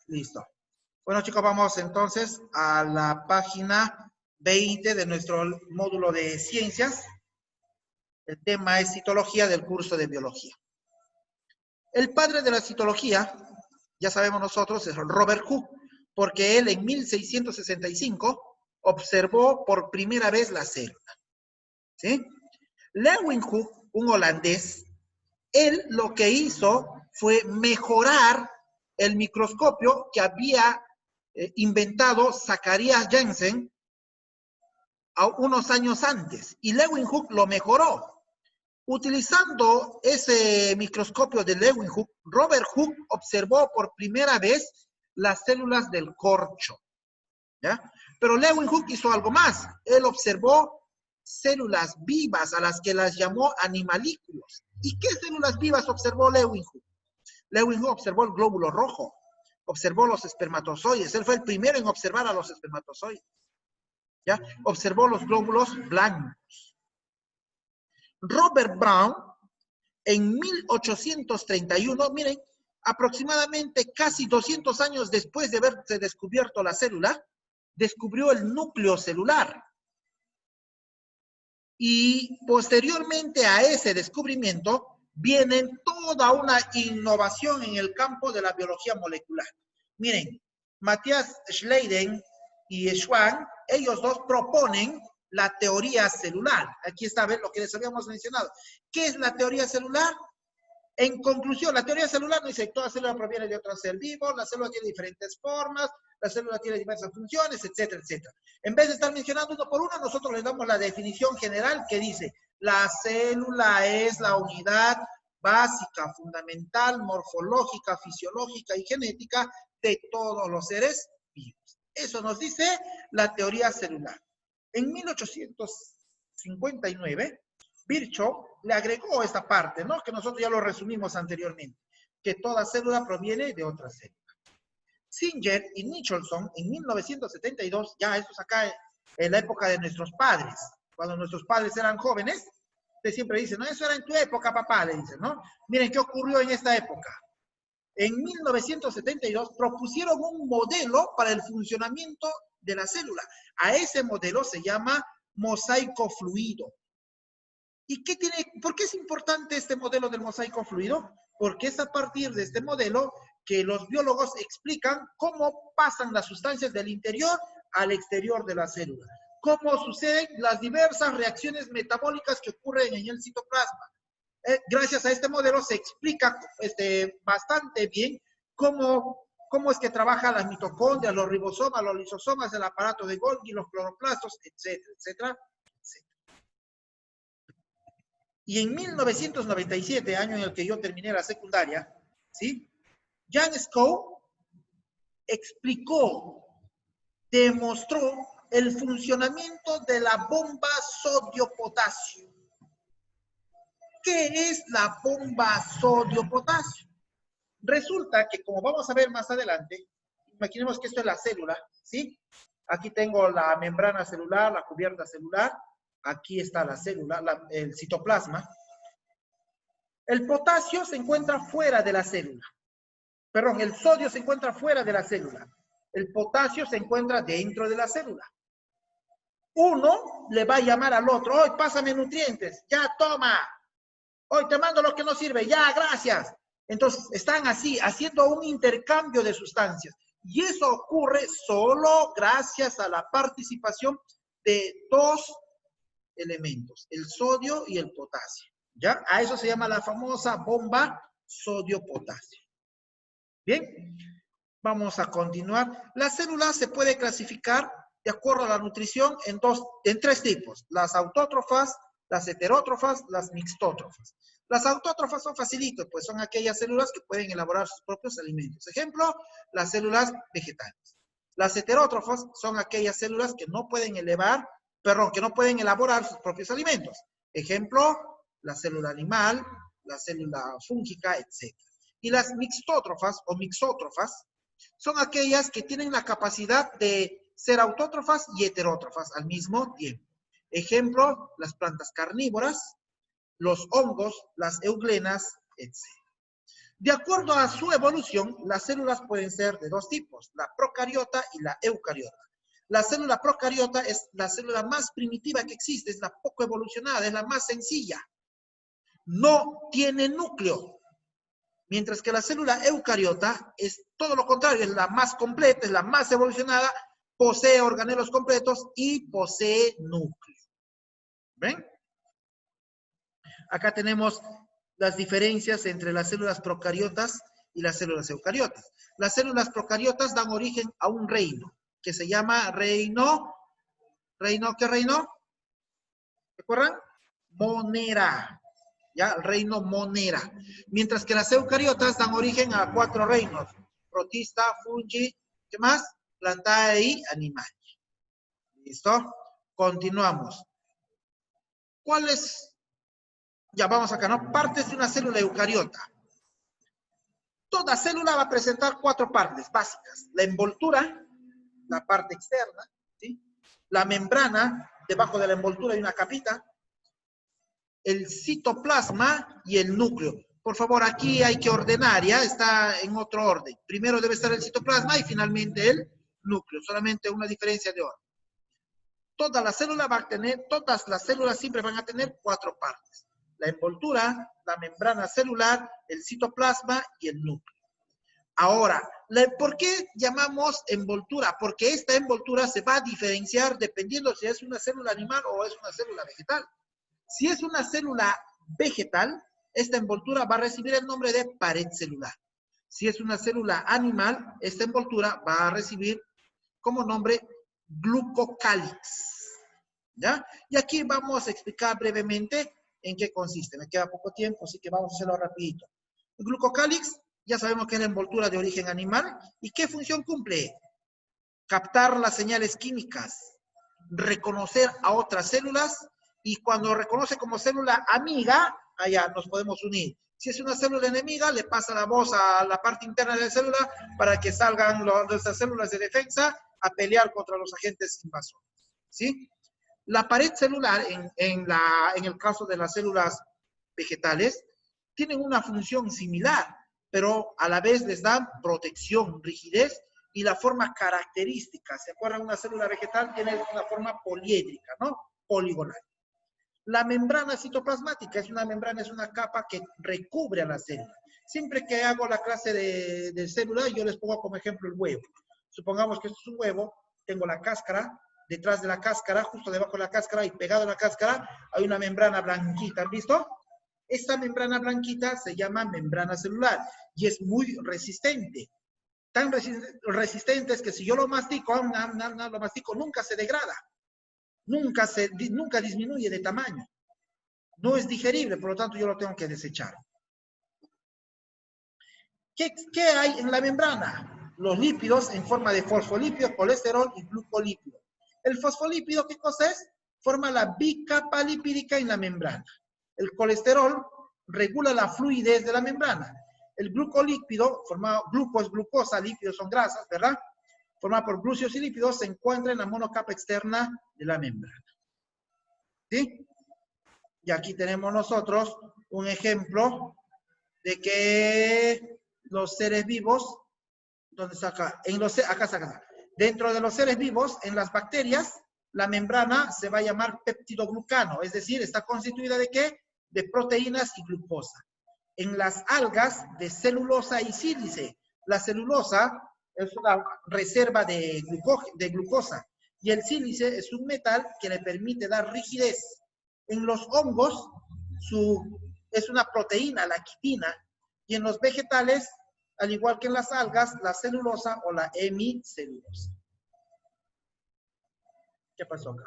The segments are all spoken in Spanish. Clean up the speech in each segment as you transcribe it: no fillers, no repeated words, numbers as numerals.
Listo. Bueno, chicos, vamos entonces a la página 20 de nuestro módulo de ciencias. El tema es citología del curso de biología. El padre de la citología, ya sabemos nosotros, es Robert Hooke, porque él en 1665 observó por primera vez la célula. ¿Sí? Leeuwenhoek, un holandés, él lo que hizo fue mejorar el microscopio que había inventado Zacharias Janssen unos años antes. Y Leeuwenhoek lo mejoró. Utilizando ese microscopio de Leeuwenhoek, Robert Hooke observó por primera vez las células del corcho. ¿Ya? Pero Leeuwenhoek hizo algo más. Él observó células vivas a las que las llamó animalículos. ¿Y qué células vivas observó Leeuwenhoek? Leeuwenhoek observó el glóbulo rojo, observó los espermatozoides. Él fue el primero en observar a los espermatozoides. ¿Ya? Observó los glóbulos blancos. Robert Brown, en 1831, miren, aproximadamente casi 200 años después de haberse descubierto la célula, descubrió el núcleo celular. Y posteriormente a ese descubrimiento, viene toda una innovación en el campo de la biología molecular. Miren, Matthias Schleiden y Schwann, ellos dos proponen la teoría celular. Aquí está, ¿ven? Lo que les habíamos mencionado. ¿Qué es la teoría celular? En conclusión, la teoría celular nos dice que toda célula proviene de otro ser vivo, la célula tiene diferentes formas, la célula tiene diversas funciones, etcétera, etcétera. En vez de estar mencionando uno por uno, nosotros le damos la definición general que dice: la célula es la unidad básica, fundamental, morfológica, fisiológica y genética de todos los seres vivos. Eso nos dice la teoría celular. En 1859, Virchow le agregó esta parte, ¿no? Que nosotros ya lo resumimos anteriormente, que toda célula proviene de otra célula. Singer y Nicholson, en 1972, ya eso es acá en la época de nuestros padres, cuando nuestros padres eran jóvenes, usted siempre dice, no, eso era en tu época, papá, le dicen, ¿no? Miren, ¿qué ocurrió en esta época? En 1972 propusieron un modelo para el funcionamiento de la célula. A ese modelo se llama mosaico fluido. ¿Y por qué es importante este modelo del mosaico fluido? Porque es a partir de este modelo que los biólogos explican cómo pasan las sustancias del interior al exterior de la célula. Cómo suceden las diversas reacciones metabólicas que ocurren en el citoplasma. Gracias a este modelo se explica bastante bien cómo es que trabajan las mitocondrias, los ribosomas, los lisosomas, el aparato de Golgi, los cloroplastos, etcétera, etcétera. Y en 1997, año en el que yo terminé la secundaria, ¿sí? Jan Skou explicó, demostró el funcionamiento de la bomba sodio-potasio. ¿Qué es la bomba sodio-potasio? Resulta que, como vamos a ver más adelante, imaginemos que esto es la célula, ¿sí? Aquí tengo la membrana celular, la cubierta celular. Aquí está la célula, el citoplasma. El potasio se encuentra fuera de la célula. Perdón, el sodio se encuentra fuera de la célula. El potasio se encuentra dentro de la célula. Uno le va a llamar al otro, hoy pásame nutrientes, ya toma. Hoy te mando lo que no sirve, ya, gracias. Entonces, están así, haciendo un intercambio de sustancias. Y eso ocurre solo gracias a la participación de dos elementos, el sodio y el potasio. ¿Ya? A eso se llama la famosa bomba sodio-potasio. Bien, vamos a continuar. La célula se puede clasificar de acuerdo a la nutrición en tres tipos: las autótrofas, las heterótrofas, las mixtótrofas. Las autótrofas son facilitos, pues son aquellas células que pueden elaborar sus propios alimentos. Ejemplo, las células vegetales. Las heterótrofas son aquellas células que no pueden elaborar sus propios alimentos. Ejemplo, la célula animal, la célula fúngica, etc. Y las mixtótrofas o mixótrofas son aquellas que tienen la capacidad de ser autótrofas y heterótrofas al mismo tiempo. Ejemplo, las plantas carnívoras, los hongos, las euglenas, etc. De acuerdo a su evolución, las células pueden ser de dos tipos, la procariota y la eucariota. La célula procariota es la célula más primitiva que existe, es la poco evolucionada, es la más sencilla. No tiene núcleo. Mientras que la célula eucariota es todo lo contrario, es la más completa, es la más evolucionada, posee organelos completos y posee núcleo. ¿Ven? Acá tenemos las diferencias entre las células procariotas y las células eucariotas. Las células procariotas dan origen a un reino, que se llama reino, ¿qué reino? ¿Recuerdan? Monera. ¿Ya? El reino Monera. Mientras que las eucariotas dan origen a 4 reinos. Protista, fungi, ¿qué más? Plantae y animal. ¿Listo? Continuamos. ¿Cuáles? Ya vamos acá, ¿no? Partes de una célula eucariota. Toda célula va a presentar 4 partes básicas. La envoltura, la parte externa, ¿sí? La membrana, debajo de la envoltura hay una capita. El citoplasma y el núcleo. Por favor, aquí hay que ordenar, ya está en otro orden. Primero debe estar el citoplasma y finalmente el núcleo. Solamente una diferencia de orden. Todas las células siempre van a tener 4 partes. La envoltura, la membrana celular, el citoplasma y el núcleo. Ahora, ¿por qué llamamos envoltura? Porque esta envoltura se va a diferenciar dependiendo si es una célula animal o es una célula vegetal. Si es una célula vegetal, esta envoltura va a recibir el nombre de pared celular. Si es una célula animal, esta envoltura va a recibir como nombre glucocálix. ¿Ya? Y aquí vamos a explicar brevemente en qué consiste. Me queda poco tiempo, así que vamos a hacerlo rapidito. El glucocálix, ya sabemos que es la envoltura de origen animal. ¿Y qué función cumple? Captar las señales químicas, reconocer a otras células, y cuando reconoce como célula amiga, allá nos podemos unir. Si es una célula enemiga, le pasa la voz a la parte interna de la célula para que salgan nuestras células de defensa a pelear contra los agentes invasores. ¿Sí? La pared celular, en el caso de las células vegetales, tienen una función similar, pero a la vez les dan protección, rigidez y la forma característica. ¿Se acuerdan? Una célula vegetal tiene una forma poliédrica, ¿no? Poligonal. La membrana citoplasmática es una capa que recubre a la célula. Siempre que hago la clase de célula, yo les pongo como ejemplo el huevo. Supongamos que esto es un huevo, tengo la cáscara, detrás de la cáscara, justo debajo de la cáscara y pegado a la cáscara, hay una membrana blanquita, ¿han visto? Esta membrana blanquita se llama membrana celular y es muy resistente. Tan resistente es que si yo lo mastico, nunca se degrada. Nunca disminuye de tamaño. No es digerible, por lo tanto yo lo tengo que desechar. ¿Qué hay en la membrana? Los lípidos en forma de fosfolípido, colesterol y glucolípido. ¿El fosfolípido qué cosa es? Forma la bicapa lipídica en la membrana. El colesterol regula la fluidez de la membrana. El glucolípido, gluco es glucosa, lípidos son grasas, ¿verdad? Formado por glúcidos y lípidos, se encuentra en la monocapa externa de la membrana. ¿Sí? Y aquí tenemos nosotros un ejemplo de que los seres vivos, ¿dónde está acá? Acá está, acá. Dentro de los seres vivos, en las bacterias, la membrana se va a llamar peptidoglucano, es decir, está constituida ¿de qué? De proteínas y glucosa. En las algas, de celulosa y sílice. La celulosa es una reserva de glucosa y el sílice es un metal que le permite dar rigidez. En los hongos es una proteína, la quitina, y en los vegetales, al igual que en las algas, la celulosa o la hemicelulosa. ¿Qué pasó acá?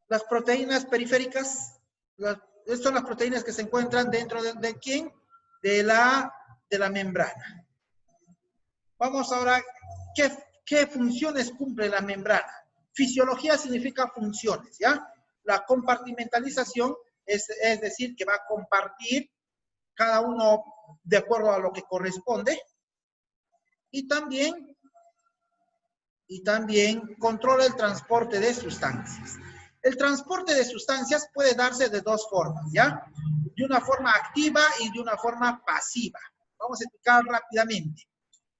Las proteínas periféricas, estas son las proteínas que se encuentran dentro de ¿quién? De la membrana. Vamos ahora, ¿qué funciones cumple la membrana? Fisiología significa funciones, ¿ya? La compartimentalización es decir, que va a compartir cada uno de acuerdo a lo que corresponde. Y también controla el transporte de sustancias. El transporte de sustancias puede darse de dos formas, ¿ya? de una forma activa y de una forma pasiva. Vamos a explicar rápidamente.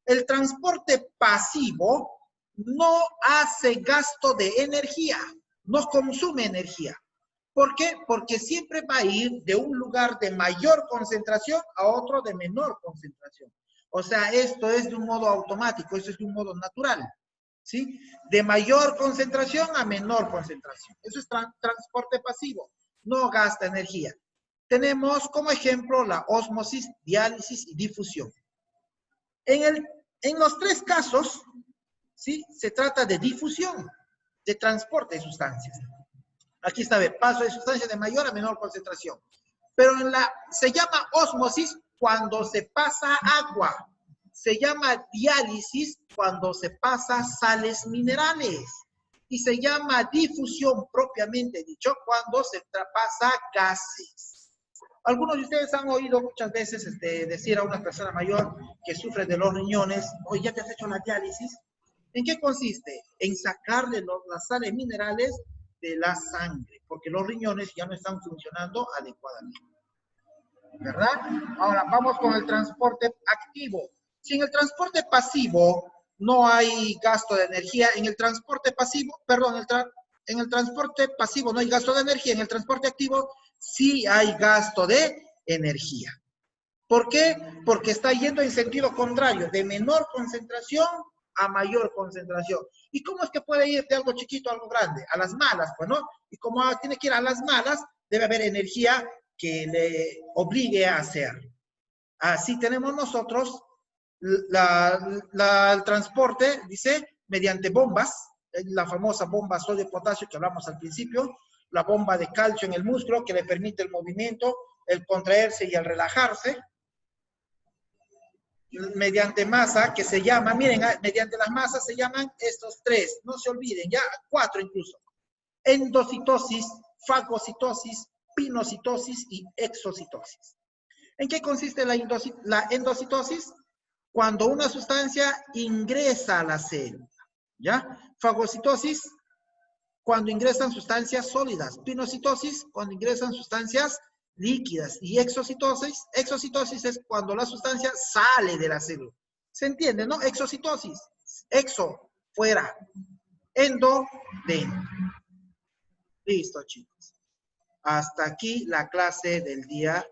El transporte pasivo no hace gasto de energía, no consume energía. ¿Por qué? Porque siempre va a ir de un lugar de mayor concentración a otro de menor concentración. O sea, esto es de un modo automático, esto es de un modo natural, ¿sí? De mayor concentración a menor concentración. Eso es transporte pasivo, no gasta energía. Tenemos como ejemplo la ósmosis, diálisis y difusión. En los tres casos, ¿sí? Se trata de difusión, de transporte de sustancias. Aquí está, paso de sustancias de mayor a menor concentración. Pero se llama ósmosis cuando se pasa agua. Se llama diálisis cuando se pasa sales minerales. Y se llama difusión propiamente dicho cuando se pasa gases. Algunos de ustedes han oído muchas veces decir a una persona mayor que sufre de los riñones, oye, ¿ya te has hecho la diálisis? ¿En qué consiste? En sacarle las sales minerales de la sangre, porque los riñones ya no están funcionando adecuadamente. ¿Verdad? Ahora, vamos con el transporte activo. Si en el transporte pasivo no hay gasto de energía, en el transporte pasivo, perdón, en el transporte pasivo no hay gasto de energía, en el transporte activo sí hay gasto de energía. ¿Por qué? Porque está yendo en sentido contrario, de menor concentración a mayor concentración. ¿Y cómo es que puede ir de algo chiquito a algo grande? A las malas, pues, ¿no? Y como tiene que ir a las malas, debe haber energía que le obligue a hacer. Así tenemos nosotros el transporte, dice, mediante bombas, la famosa bomba sodio-potasio que hablamos al principio, la bomba de calcio en el músculo que le permite el movimiento, el contraerse y el relajarse, mediante masa que se llama, miren, mediante las masas se llaman estos tres, no se olviden, ya 4 incluso, endocitosis, fagocitosis, pinocitosis y exocitosis. ¿En qué consiste la endocitosis? Cuando una sustancia ingresa a la célula, ¿ya? Fagocitosis, cuando ingresan sustancias sólidas. Pinocitosis, cuando ingresan sustancias líquidas. Y exocitosis es cuando la sustancia sale de la célula. ¿Se entiende, no? Exocitosis. Exo, fuera. Endo, dentro. Listo, chicos. Hasta aquí la clase del día